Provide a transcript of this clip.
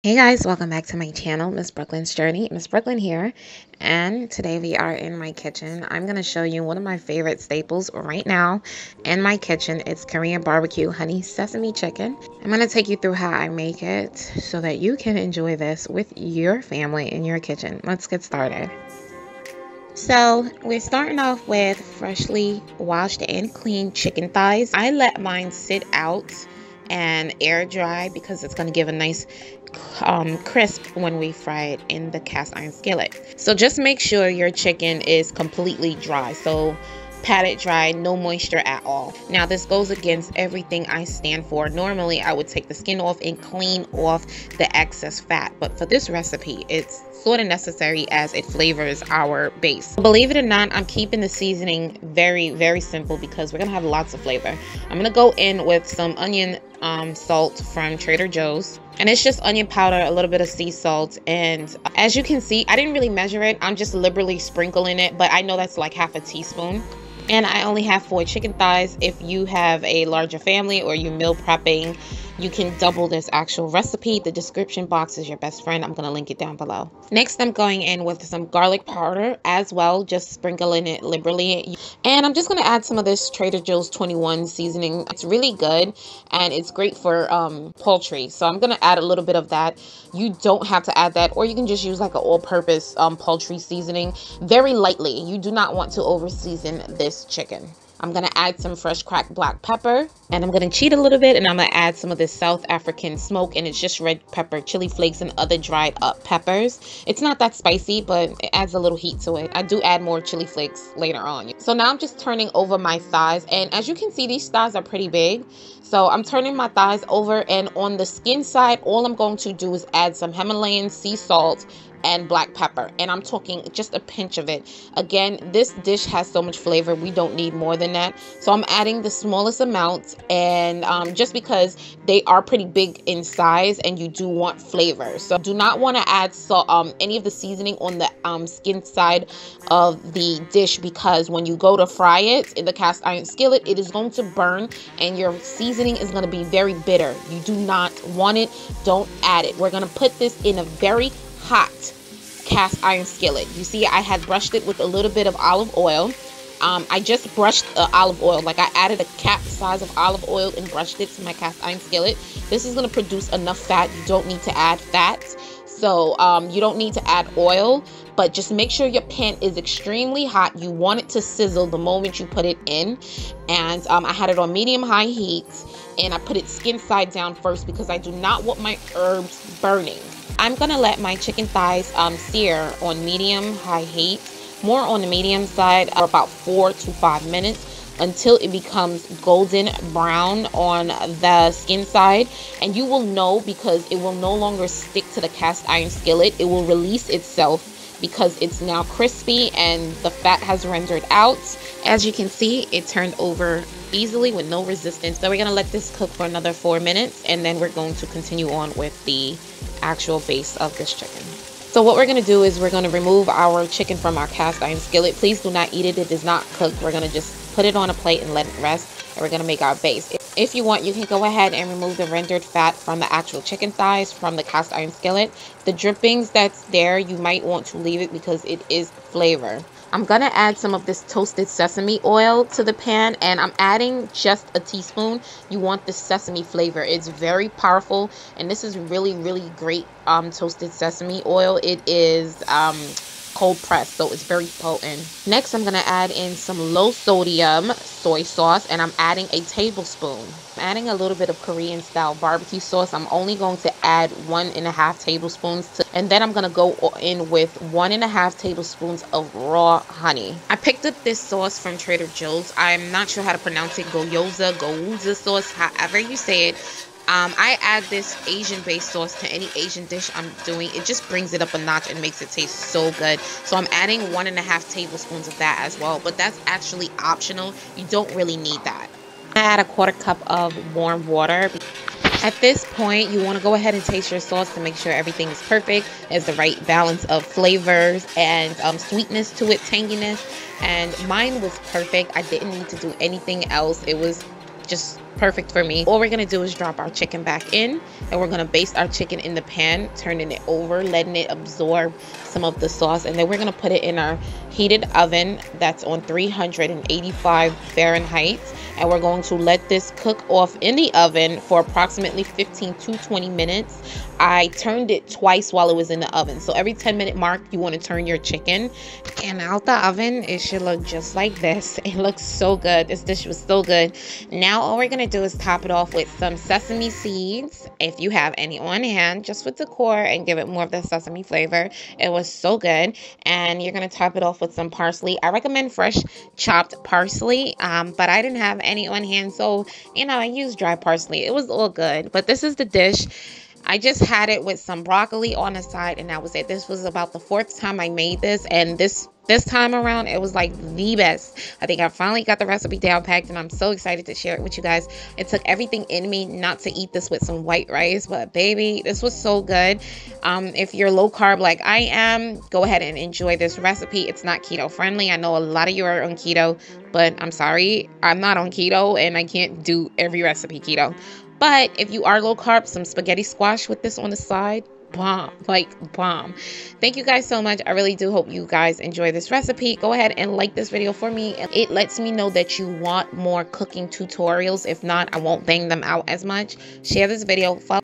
Hey guys, welcome back to my channel, Miss Brooklyn's Journey. Miss Brooklyn here, and today we are in my kitchen. I'm going to show you one of my favorite staples right now in my kitchen. It's Korean barbecue honey sesame chicken. I'm going to take you through how I make it so that you can enjoy this with your family in your kitchen. Let's get started. So we're starting off with freshly washed and cleaned chicken thighs. I let mine sit out and air dry because it's going to give a nice crisp when we fry it in the cast iron skillet. So just make sure your chicken is completely dry. So pat it dry, no moisture at all. Now this goes against everything I stand for. Normally I would take the skin off and clean off the excess fat, but for this recipe it's sort of necessary as it flavors our base. Believe it or not, I'm keeping the seasoning very simple because we're gonna have lots of flavor. I'm gonna go in with some onion salt from Trader Joe's, and it's just onion powder, a little bit of sea salt, and as you can see, I didn't really measure it. I'm just liberally sprinkling it, but I know that's like half a teaspoon. And I only have 4 chicken thighs. If you have a larger family or you're meal prepping, you can double this actual recipe. The description box is your best friend. I'm going to link it down below. Next, I'm going in with some garlic powder as well, just sprinkling it liberally. And I'm just going to add some of this Trader Joe's 21 seasoning. It's really good and it's great for poultry. So I'm going to add a little bit of that. You don't have to add that, or you can just use like an all-purpose poultry seasoning very lightly. You do not want to over season this chicken. I'm going to add some fresh cracked black pepper, and I'm going to cheat a little bit, and I'm going to add some of this South African smoke, and it's just red pepper, chili flakes, and other dried up peppers. It's not that spicy, but it adds a little heat to it. I do add more chili flakes later on. So now I'm just turning over my thighs, and as you can see, these thighs are pretty big. So I'm turning my thighs over, and on the skin side, all I'm going to do is add some Himalayan sea salt and black pepper, and I'm talking just a pinch of it. Again, this dish has so much flavor, we don't need more than that, so I'm adding the smallest amount, and just because they are pretty big in size and you do want flavor, so do not want to add any of the seasoning on the skin side of the dish, because when you go to fry it in the cast iron skillet, it is going to burn and your seasoning is going to be very bitter. You do not want it. Don't add it. We're going to put this in a very hot cast iron skillet. You see, I had brushed it with a little bit of olive oil. I just brushed olive oil, like I added a cap size of olive oil and brushed it to my cast iron skillet. This is going to produce enough fat. You don't need to add fat, so you don't need to add oil, but just make sure your pan is extremely hot. You want it to sizzle the moment you put it in, and I had it on medium-high heat, and I put it skin side down first because I do not want my herbs burning. I'm gonna let my chicken thighs sear on medium-high heat, more on the medium side, for about 4 to 5 minutes until it becomes golden brown on the skin side. And you will know because it will no longer stick to the cast iron skillet. It will release itself because it's now crispy and the fat has rendered out. As you can see, it turned over easily with no resistance. So we're gonna let this cook for another 4 minutes, and then we're going to continue on with the actual base of this chicken. So what we're going to do is we're going to remove our chicken from our cast iron skillet. Please do not eat it. It is not cooked. We're going to just put it on a plate and let it rest, and we're going to make our base. If you want, you can go ahead and remove the rendered fat from the actual chicken thighs from the cast iron skillet. The drippings that's there, you might want to leave it because it is flavor. I'm going to add some of this toasted sesame oil to the pan, and I'm adding just a teaspoon. You want the sesame flavor. It's very powerful, and this is really great toasted sesame oil. It is cold pressed, so it's very potent. Next, I'm going to add in some low sodium soy sauce, and I'm adding a tablespoon. I'm adding a little bit of Korean style barbecue sauce. I'm only going to add 1.5 tablespoons and then I'm going to go in with 1.5 tablespoons of raw honey. I picked up this sauce from Trader Joe's. I'm not sure how to pronounce it. Goyuza sauce, however you say it. I add this Asian-based sauce to any Asian dish I'm doing. It just brings it up a notch and makes it taste so good. So I'm adding 1.5 tablespoons of that as well, but that's actually optional. You don't really need that. I add a 1/4 cup of warm water. At this point, you want to go ahead and taste your sauce to make sure everything is perfect. There's the right balance of flavors and sweetness to it, tanginess, and mine was perfect. I didn't need to do anything else. It was just perfect for me. All we're gonna do is drop our chicken back in, and we're gonna baste our chicken in the pan, turning it over, letting it absorb some of the sauce, and then we're gonna put it in our heated oven that's on 385 Fahrenheit, and we're going to let this cook off in the oven for approximately 15 to 20 minutes. I turned it twice while it was in the oven, so every 10-minute mark you want to turn your chicken. And out the oven, it should look just like this. It looks so good. This dish was so good. Now all we're gonna do is top it off with some sesame seeds, if you have any on hand, just with decor and give it more of the sesame flavor. It was so good. And you're gonna top it off with some parsley. I recommend fresh chopped parsley, but I didn't have any on hand, so I used dry parsley. It was all good. But this is the dish. I just had it with some broccoli on the side, and that was it. This was about the 4th time I made this, and this time around it was like the best. I think I finally got the recipe down packed, and I'm so excited to share it with you guys. It took everything in me not to eat this with some white rice, but baby, this was so good. If you're low carb like I am, go ahead and enjoy this recipe. It's not keto friendly. I know a lot of you are on keto, but I'm sorry, I'm not on keto, and I can't do every recipe keto. But if you are low carb, some spaghetti squash with this on the side, bomb, like bomb. Thank you guys so much. I really do hope you guys enjoy this recipe. Go ahead and like this video for me. It lets me know that you want more cooking tutorials. If not, I won't bang them out as much. Share this video. Follow